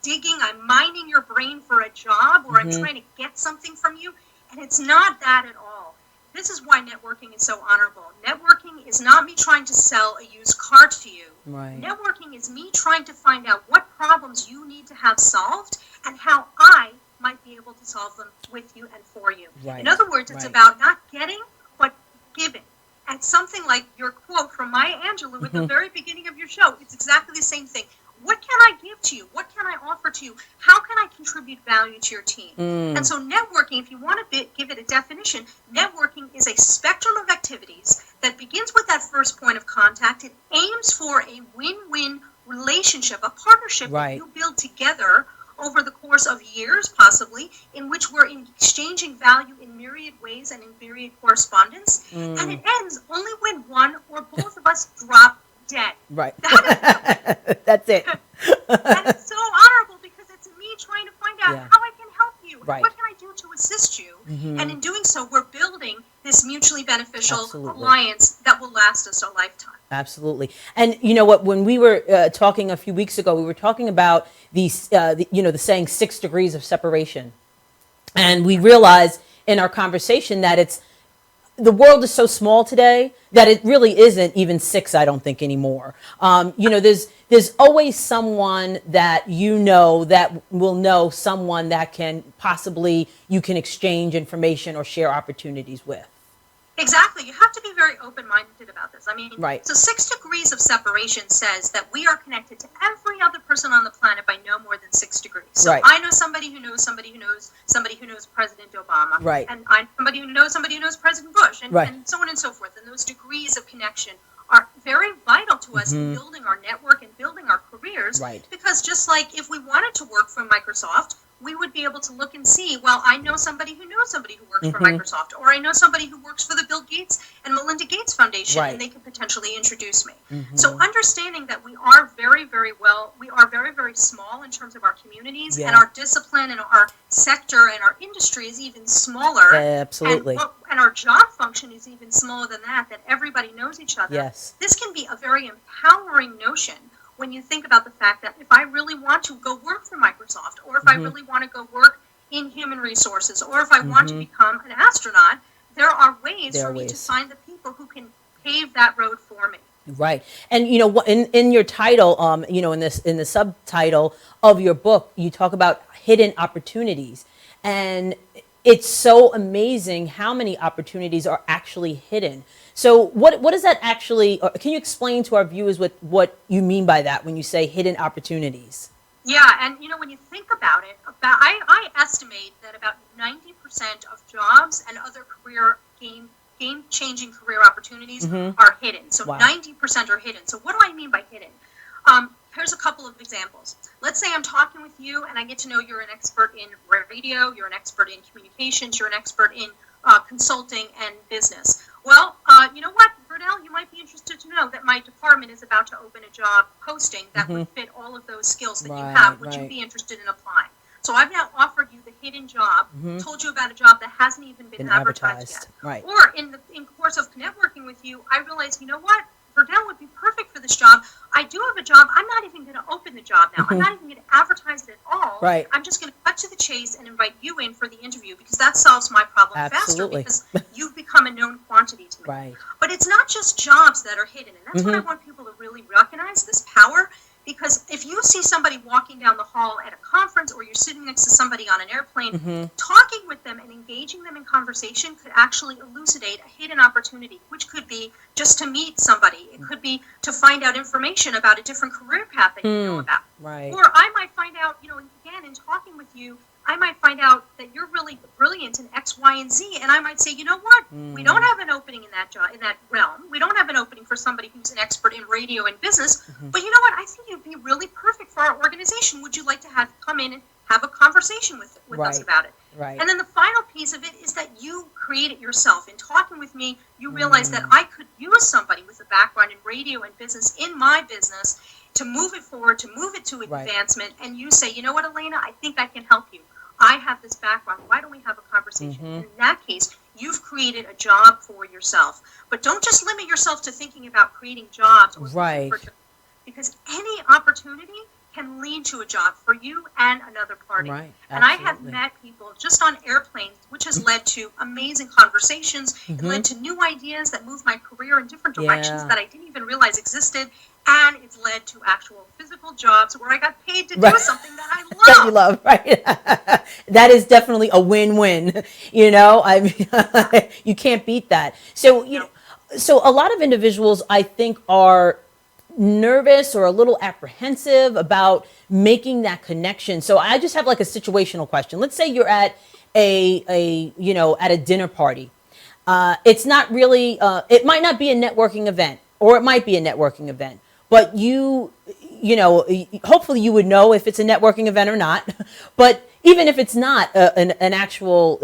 mining your brain for a job, or I'm trying to get something from you, and it's not that at all. This is why networking is so honorable. Networking is not me trying to sell a used car to you. Networking is me trying to find out what problems you need to have solved and how I might be able to solve them with you and for you. In other words, it's about not getting, but giving. And something like your quote from Maya Angelou at the very beginning of your show, it's exactly the same thing. What can I give to you? What can I offer to you? How can I contribute value to your team? And so networking, if you want to give it a definition, networking is a spectrum of activities that begins with that first point of contact. It aims for a win-win relationship, a partnership that you build together over the course of years, possibly, in which we're exchanging value in myriad ways and in myriad correspondence. And it ends only when one or both of us drop dead. That's it. And it's so honorable because it's me trying to find out how I can help you. What can I do to assist you? And in doing so, we're building this mutually beneficial alliance that will last us a lifetime. Absolutely. And you know what, when we were talking a few weeks ago, we were talking about the saying 6 degrees of separation. And we realized in our conversation that the world is so small today that it really isn't even 6, I don't think, anymore. There's always someone that that will know someone that can possibly you can exchange information or share opportunities with. Exactly. You have to be very open-minded about this. I mean, Right. so 6 degrees of separation says that we are connected to every other person on the planet by no more than 6 degrees. So Right. I know somebody who knows somebody who knows somebody who knows President Obama. Right. And I know somebody who knows President Bush, and, Right. and so on and so forth. And those degrees of connection are very vital to us in building our network and building our careers. Right. Because just like if we wanted to work for Microsoft, we would be able to look and see, well, I know somebody who knows somebody who works for Microsoft, or I know somebody who works for the Bill Gates and Melinda Gates Foundation, Right. and they can potentially introduce me. So understanding that we are very, very very small in terms of our communities, Yeah. and our discipline and our sector and our industry is even smaller. Absolutely. And our job function is even smaller than that everybody knows each other. Yes. This can be a very empowering notion when you think about the fact that if I really want to go work for Microsoft, or if I really want to go work in human resources, or if I want to become an astronaut, there are ways for me to find the people who can pave that road for me. Right. And in your title, in the subtitle of your book, you talk about hidden opportunities. And it's so amazing how many opportunities are actually hidden. So what does that actually, or can you explain to our viewers what you mean by that when you say hidden opportunities? Yeah, and when you think about it, I estimate that about 90% of jobs and other game-changing career opportunities are hidden. So 90% are hidden. So what do I mean by hidden? Here's a couple of examples. Let's say I'm talking with you and I get to know you're an expert in radio, you're an expert in communications, you're an expert in consulting and business. Well, you know what, Verdel, you might be interested to know that my department is about to open a job posting that would fit all of those skills that you have. Would you be interested in applying? So I've now offered you the hidden job, told you about a job that hasn't even been advertised yet. Right. Or in course of networking with you, I realize, you know what, Verdel would be perfect for this job. I do have a job. I'm not even going to open the job now. I'm not even going to advertise it at all. Right. I'm just going to cut to the chase and invite you in for the interview because that solves my problem Absolutely. faster because you've become a known quantity to me. Right. But it's not just jobs that are hidden. And that's what I want people to really recognize, this power. Because if you see somebody walking down the hall at a conference or you're sitting next to somebody on an airplane, talking with them and engaging them in conversation could actually elucidate a hidden opportunity, which could be just to meet somebody. It could be to find out information about a different career path that you know about. Right. Or I might find out, again, in talking with you, I might find out that you're really brilliant in X, Y, and Z, and I might say, you know what? We don't have an opening in that job, in that realm. We don't have an opening for somebody who's an expert in radio and business. But you know what? I think you'd be really perfect for our organization. Would you like to come in and have a conversation with us about it? Right. And then the final piece of it is that you create it yourself. In talking with me, you realize that I could use somebody with a background in radio and business in my business to move it forward, to move it to advancement, and you say, you know what, Alaina, I think I can help you. I have this background. Why don't we have a conversation? And in that case, you've created a job for yourself. But don't just limit yourself to thinking about creating jobs. Or because any opportunity can lead to a job for you and another party. Right. And I have met people just on airplanes, which has led to amazing conversations. It led to new ideas that moved my career in different directions that I didn't even realize existed. And it's led to actual physical jobs where I got paid to do something that I love. That you love, right? That is definitely a win-win. I mean, you can't beat that. So, so a lot of individuals, I think, are nervous or a little apprehensive about making that connection. So I just have like a situational question. Let's say you're at at a dinner party. It's not really, it might not be a networking event, or it might be a networking event, but hopefully you would know if it's a networking event or not. But even if it's not an actual,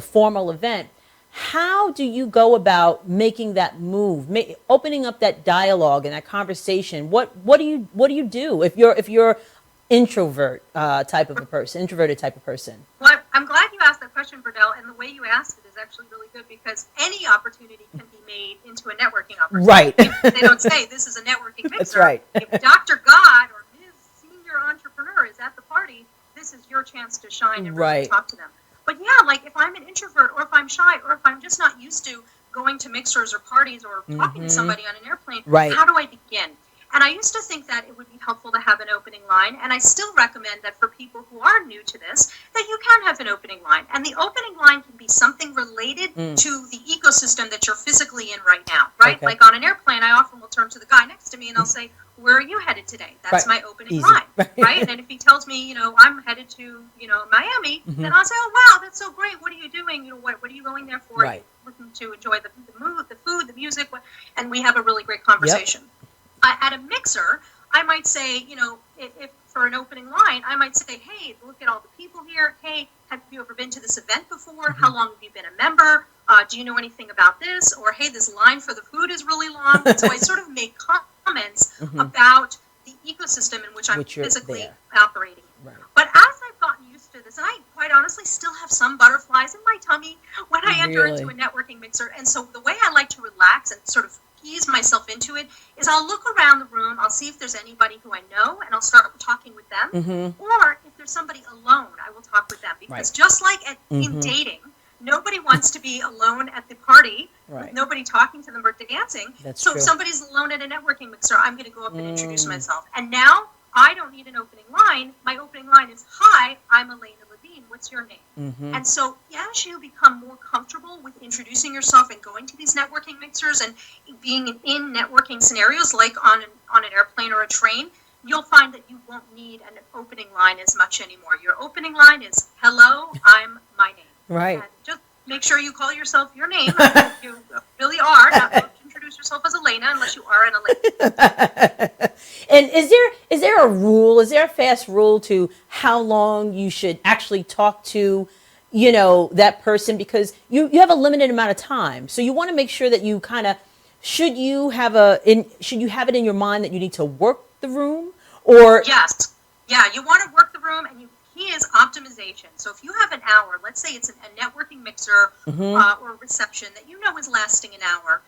formal event, how do you go about making that move, opening up that dialogue and that conversation? What do you do if you're introverted type of person? Well, I'm glad you asked that question, Verdel, and the way you asked it is actually really good because any opportunity can be made into a networking opportunity. Right. They don't say this is a networking mixer. That's right. If Dr. God or Ms. Senior Entrepreneur is at the party, this is your chance to shine and really talk to them. But yeah, like if I'm an introvert or if I'm shy or if I'm just not used to going to mixers or parties or talking to somebody on an airplane, how do I begin? And I used to think that it would be helpful to have an opening line, and I still recommend that for people who are new to this, that you can have an opening line. And the opening line can be something related to the ecosystem ecosystem that you're physically in right now, right? Okay. Like on an airplane, I often will turn to the guy next to me and I'll say, where are you headed today? That's Right. my opening Easy. line, Right. right? And if he tells me, I'm headed to, Miami, then I'll say, oh, wow, that's so great. What are you doing? What are you going there for? Are you Right. looking to enjoy the mood, the food, the music? And we have a really great conversation. At a mixer, I might say, if for an opening line, I might say, hey, look at all the people here. Hey, have you ever been to this event before? How long have you been a member? Do you know anything about this? Or, hey, this line for the food is really long. So I sort of make comments about the ecosystem in which I'm physically operating. Right. But as I've gotten used to this, and I quite honestly still have some butterflies in my tummy when I enter into a networking mixer. And so the way I like to relax and sort of ease myself into it is I'll look around the room, I'll see if there's anybody who I know, and I'll start talking with them. Or if there's somebody alone, I will talk with them. Because just like in dating, nobody wants to be alone at the party with nobody talking to them or dancing. That's so true. if somebody's alone at a networking mixer, I'm going to go up and introduce myself. And now I don't need an opening line. My opening line is, hi, I'm Alaina Levine. What's your name? And so as you become more comfortable with introducing yourself and going to these networking mixers and being in networking scenarios like on an airplane or a train, you'll find that you won't need an opening line as much anymore. Your opening line is, hello, I'm my name. Right. And just make sure you call yourself your name. You really are. Not introduce yourself as Alaina unless you are an Alaina. And is there a rule? Is there a fast rule to how long you should actually talk to, that person? Because you have a limited amount of time, so you want to make sure that you kind of should you have it in your mind that you need to work the room, or yes, yeah, you want to work the room, and key is optimization. So if you have an hour, let's say it's a networking mixer or reception that is lasting an hour.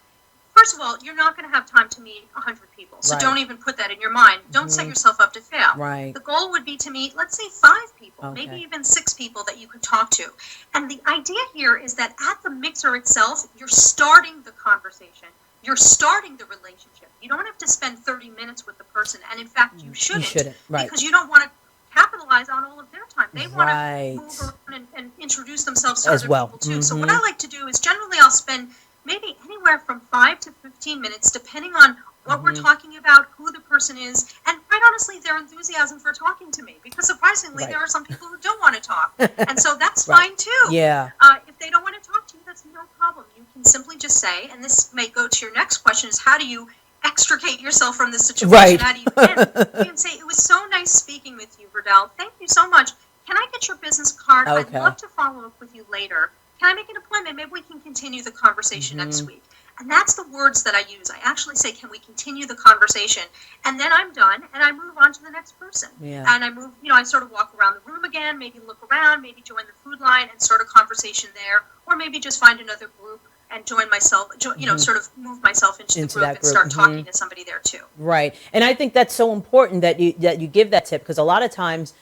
First of all, you're not going to have time to meet 100 people. So don't even put that in your mind. Don't set yourself up to fail. Right. The goal would be to meet, let's say, 5 people, maybe even 6 people that you could talk to. And the idea here is that at the mixer itself, you're starting the conversation. You're starting the relationship. You don't have to spend 30 minutes with the person. And in fact, you shouldn't. Right. Because you don't want to capitalize on all of their time. They want to move around and introduce themselves to other people too. So what I like to do is generally I'll spend maybe anywhere from 5 to 15 minutes, depending on what we're talking about, who the person is, and quite honestly, their enthusiasm for talking to me. Because surprisingly, there are some people who don't want to talk. And so that's fine too. Yeah. If they don't want to talk to you, that's no problem. You can simply just say, and this may go to your next question, is how do you extricate yourself from this situation? Right. How do you end? You can say, it was so nice speaking with you, Verdel. Thank you so much. Can I get your business card? I'd love to follow up with you later. Can I make an appointment? Maybe we can continue the conversation next week. And that's the words that I use. I actually say, can we continue the conversation? And then I'm done, and I move on to the next person. Yeah. And I move, I sort of walk around the room again, maybe look around, maybe join the food line and start a conversation there, or maybe just find another group and join myself, sort of move myself into the group and start talking to somebody there too. Right. And I think that's so important that you give that tip, because a lot of times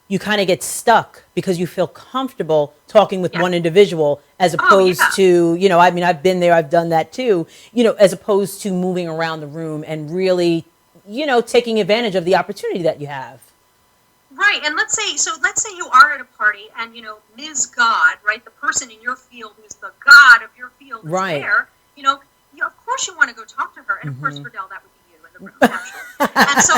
you kind of get stuck because you feel comfortable talking with one individual as opposed to, I've been there, I've done that too, as opposed to moving around the room and really, taking advantage of the opportunity that you have. Right. And let's say you are at a party and, Ms. God, right, the person in your field who's the God of your field is there, of course you want to go talk to her. And of course, Verdel, that would be you in the room, naturally. And so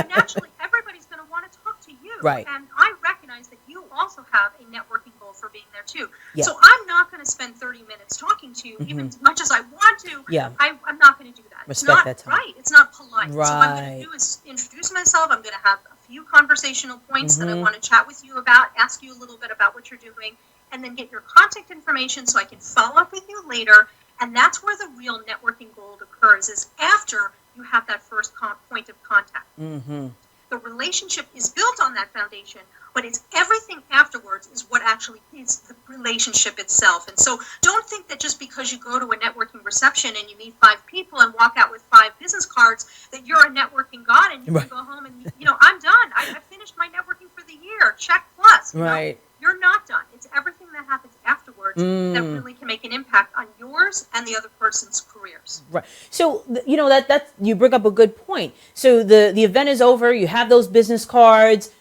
naturally, everybody's going to want to talk to you. Right. And I recognize that you also have a networking goal for being there too. Yeah. So I'm not going to spend 30 minutes talking to you, even as much as I want to. Yeah. I'm not going to do that. Respect it's not that time. right. It's not polite. Right. So what I'm going to do is introduce myself. I'm going to have a few conversational points that I want to chat with you about, ask you a little bit about what you're doing, and then get your contact information so I can follow up with you later. And that's where the real networking gold occurs, is after you have that first point of contact. The relationship is built on that foundation, but it's everything afterwards is what actually is the relationship itself. And so don't think that just because you go to a networking reception and you meet 5 people and walk out with 5 business cards that you're a networking god and you can go home and, I'm done. I finished my networking for the year. Check plus. Right. You're not done. It's everything that happens afterwards that really can make an impact on yours and the other person's careers. Right. So, that you bring up a good point. So the event is over. You have those business cards.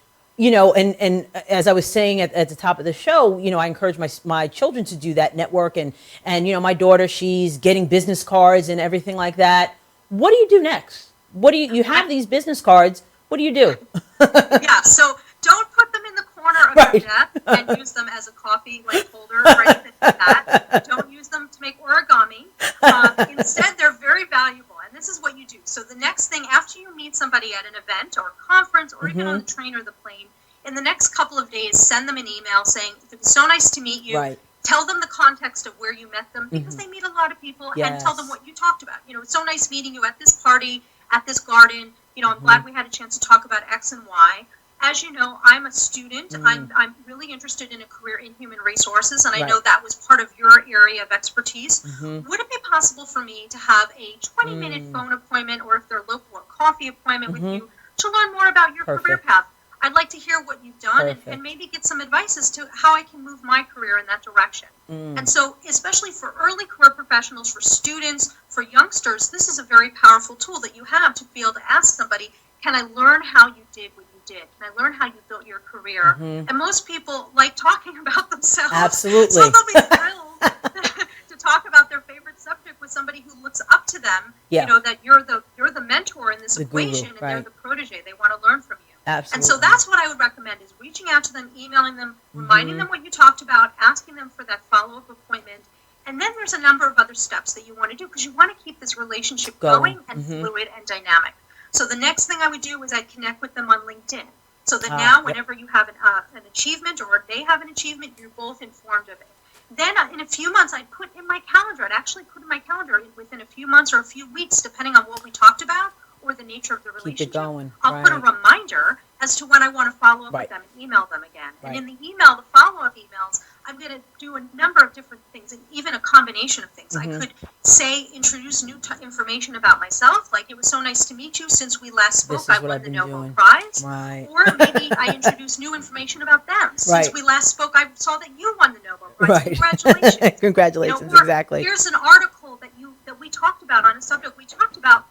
and as I was saying at the top of the show, I encourage my children to do that, network, and my daughter, she's getting business cards and everything like that. What do you do next? What do you have these business cards? What do you do? Yeah, so don't put them in the corner of Right. your desk and use them as a coffee holder or anything like that. Don't use them to make origami. Instead, they're very valuable, and this is what you do. So the next thing, after you meet somebody at an event or a conference or even on the train or the plane, in the next couple of days, send them an email saying, it was so nice to meet you. Right. Tell them the context of where you met them, because they meet a lot of people, and tell them Yes. what you talked about. It's so nice meeting you at this party, at this garden. I'm glad we had a chance to talk about X and Y. As you know, I'm a student. I'm really interested in a career in human resources, and I know that was part of your area of expertise. Would it be possible for me to have a 20-minute phone appointment, or if they're local, a coffee appointment with you to learn more about your career path? I'd like to hear what you've done and maybe get some advice as to how I can move my career in that direction. And so, especially for early career professionals, for students, for youngsters, this is a very powerful tool that you have to be able to ask somebody, can I learn how you did what you did? Can I learn how you built your career? And most people like talking about themselves. Absolutely. So they'll be thrilled to talk about their favorite subject with somebody who looks up to them. Yeah. That you're the mentor in this equation, and they're the protege. They want to learn from you. Absolutely. And so that's what I would recommend, is reaching out to them, emailing them, reminding them what you talked about, asking them for that follow-up appointment. And then there's a number of other steps that you want to do, because you want to keep this relationship going and fluid and dynamic. So the next thing I would do is I'd connect with them on LinkedIn, so that now whenever you have an achievement or they have an achievement, you're both informed of it. Then in a few months, I'd put in my calendar, within a few months or a few weeks, depending on what we talked about or the nature of the relationship. Keep it going. I'll put a reminder as to when I want to follow up with them and email them again. And in the email, the follow-up emails, I'm going to do a number of different things, and even a combination of things. I could introduce new information about myself, like, it was so nice to meet you. Since we last spoke, I won the Nobel Prize. Right. Or maybe I introduce new information about them. Since we last spoke, I saw that you won the Nobel Prize. Right. Congratulations. Congratulations, Or exactly. Here's an article that we talked about on a subject we talked about.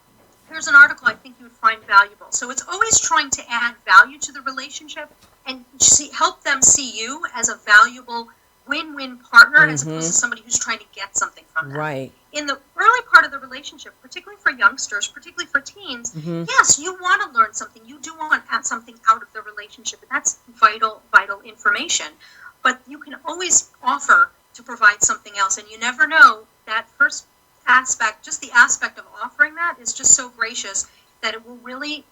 Here's an article I think you would find valuable. So it's always trying to add value to the relationship and help them see you as a valuable win-win partner, as opposed to somebody who's trying to get something from them. Right. In the early part of the relationship, particularly for youngsters, particularly for teens, yes, you want to learn something. You do want to add something out of the relationship, and that's vital information. But you can always offer to provide something else, and you never know, that first aspect, just the aspect of offering that, is just so gracious that it will really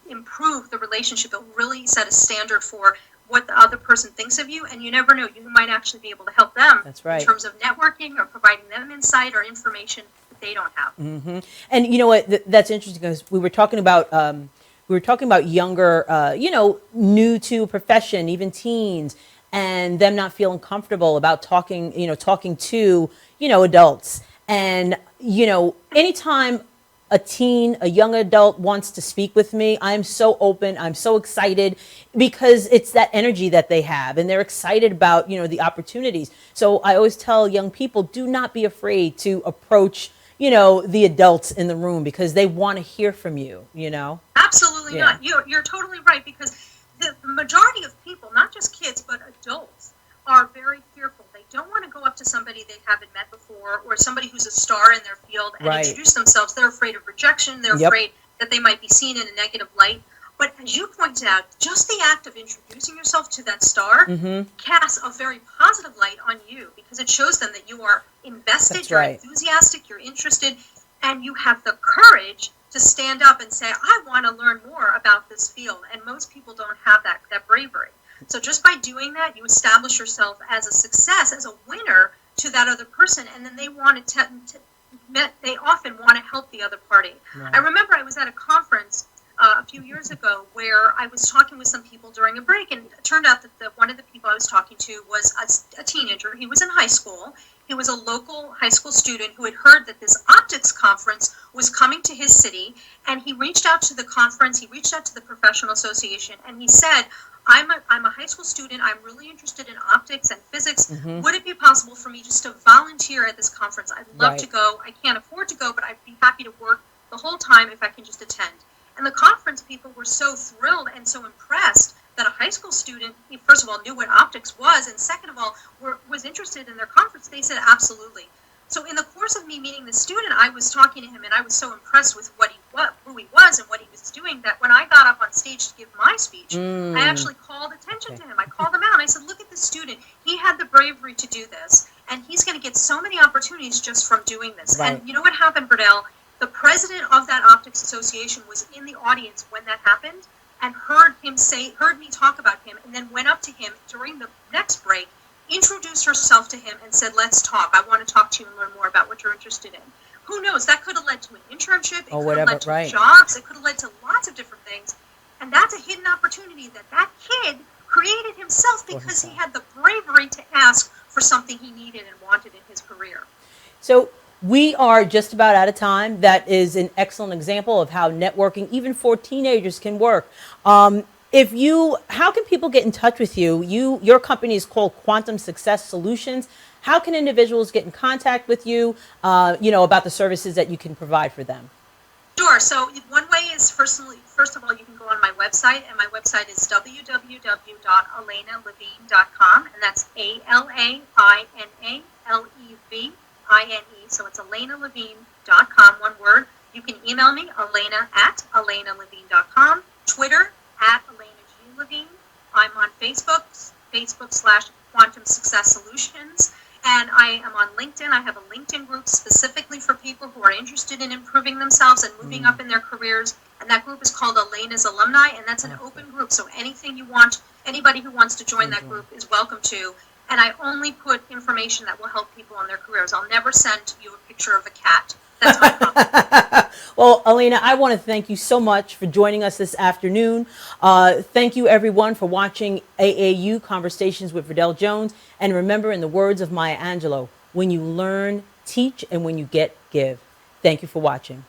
improve the relationship. It will really set a standard for what the other person thinks of you, and you never know, you might actually be able to help them. That's right. In terms of networking or providing them insight or information that they don't have. And you know what? That's interesting, because we were talking about younger, new to profession, even teens, and them not feeling comfortable about talking to adults. And anytime a young adult wants to speak with me, I'm so open, I'm so excited, because it's that energy that they have, and they're excited about, the opportunities. So I always tell young people, do not be afraid to approach, the adults in the room, because they want to hear from you, Absolutely not. You're totally right, because the majority of people, not just kids, but adults, are very fearful. They don't want to go up to somebody they haven't met before, or somebody who's a star in their field, and introduce themselves. They're afraid of rejection. They're afraid that they might be seen in a negative light. But as you pointed out, just the act of introducing yourself to that star casts a very positive light on you, because it shows them that you are invested, you're enthusiastic, you're interested, and you have the courage to stand up and say, I want to learn more about this field. And most people don't have that bravery. So just by doing that, you establish yourself as a success, as a winner to that other person, and then they they often want to help the other party. Right. I remember I was at a conference a few years ago where I was talking with some people during a break, and it turned out that one of the people I was talking to was a teenager. He was in high school. He was a local high school student who had heard that this optics conference was coming to his city, and he reached out to the conference, he reached out to the professional association, and he said, I'm a high school student. I'm really interested in optics and physics. Would it be possible for me just to volunteer at this conference? I'd love to go. I can't afford to go, but I'd be happy to work the whole time if I can just attend. And the conference people were so thrilled and so impressed that that a high school student, first of all, knew what optics was, and second of all, was interested in their conference. They said absolutely. So in the course of me meeting the student, I was talking to him, and I was so impressed with who he was and what he was doing, that when I got up on stage to give my speech, I actually called attention to him. I called him out, and I said, look at this student. He had the bravery to do this, and he's going to get so many opportunities just from doing this. Right. And you know what happened, Verdel? The president of that optics association was in the audience when that happened and heard me talk about him, and then went up to him during the next break, introduced herself to him, and said, let's talk. I want to talk to you and learn more about what you're interested in. Who knows? That could have led to an internship. It could have led to jobs. It could have led to lots of different things. And that's a hidden opportunity that kid created himself because he had the bravery to ask for something he needed and wanted in his career. So we are just about out of time. That is an excellent example of how networking, even for teenagers, can work. How can people get in touch with you? Your company is called Quantum Success Solutions. How can individuals get in contact with you, about the services that you can provide for them? Sure. So one way is, first of all, you can go on my website, and my website is www.alainalevine.com, and that's ALAINALEVINE. So it's alainalevine.com, one word. You can email me, alaina@alainalevine.com, Twitter @AlainaGLevine. I'm on Facebook/Quantum Success Solutions. And I am on LinkedIn. I have a LinkedIn group specifically for people who are interested in improving themselves and moving up in their careers. And that group is called Alaina's Alumni, and that's an open group. So anybody who wants to join that group is welcome to. And I only put information that will help people on their careers. I'll never send you a picture of a cat. That's my problem. Well, Alaina, I want to thank you so much for joining us this afternoon. Thank you, everyone, for watching AAU Conversations with Verdel Jones. And remember, in the words of Maya Angelou, when you learn, teach, and when you get, give. Thank you for watching.